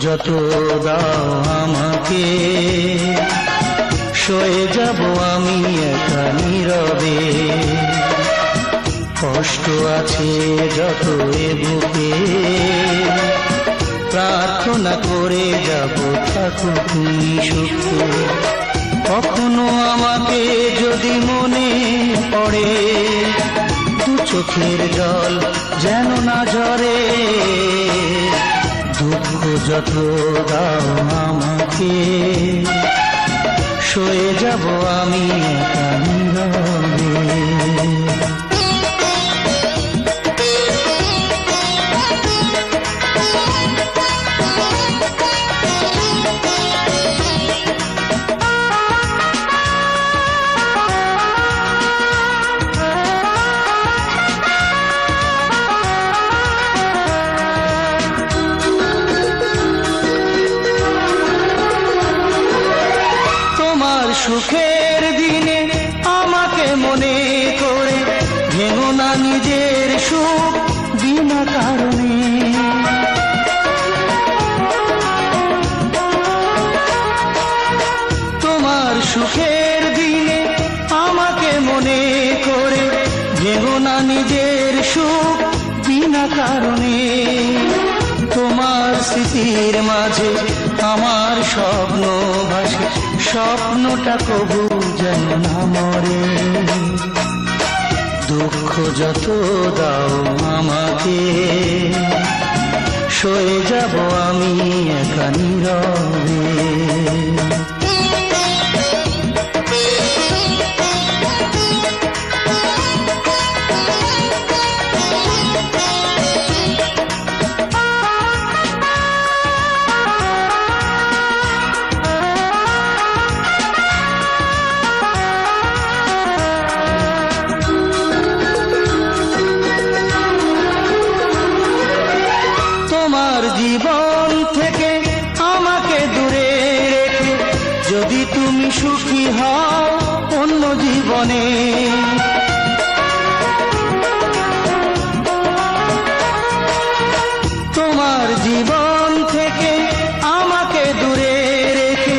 যত দাও আমাকে, সয়ে যাব আমি একা নীরবে। কষ্ট আছে যত এ বুকে, প্রার্থনা করে যাব থাকো তুমি সুখে। কখনো আমাকে যদি মনে পড়ে, দু চোখের জল যেন না ঝরে। দুঃখ যত দাও আমাকে, সয়ে যাব আমি একা নীরবে। সুখের দিনে আমাকে মনে করে ভেঙো না নিজের সুখ বিনা কারণে। তোমার সুখের দিনে আমাকে মনে করে ভেঙো না নিজের সুখ বিনা কারণে। তোমার স্মৃতির মাঝে আমার স্বপ্ন ভাসে, স্বপ্নটা কবু যেন না মরে। দুঃখ যত দাও আমাকে, সয়ে যাব আমি একা নীরবে। জীবন থেকে আমাকে দূরে রেখে যদি তুমি সুখী হও অন্য জীবনে, তোমার জীবন থেকে আমাকে দূরে রেখে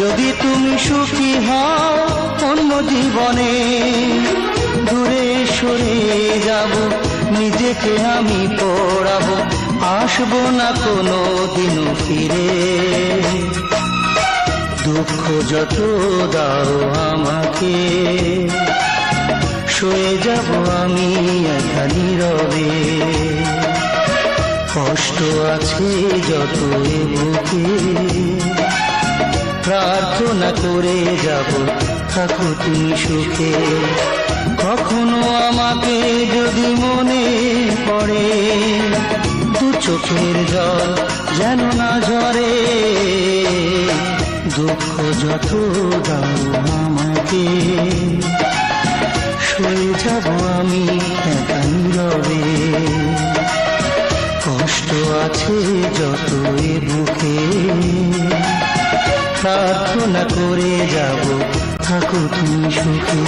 যদি তুমি সুখী হও অন্য জীবনে। দূরে সরে যাব নিজেকে আমি পড়াবো, আসবো না কোনো দিনও ফিরে। দুঃখ যত দাও আমাকে, সয়ে যাব আমি একা নীরবে। কষ্ট আছে যত এ বুকে, প্রার্থনা করে যাব থাকো তুমি সুখে। কখনো আমাকে যদি মনে পড়ে, দু চোখের জল যেন না ঝরে। দুঃখ যত দাও আমাকে, সয়ে যাব আমি একা নীরবে। কষ্ট আছে যত এ বুকে, প্রার্থনা করে যাব থাকো তুমি সুখে।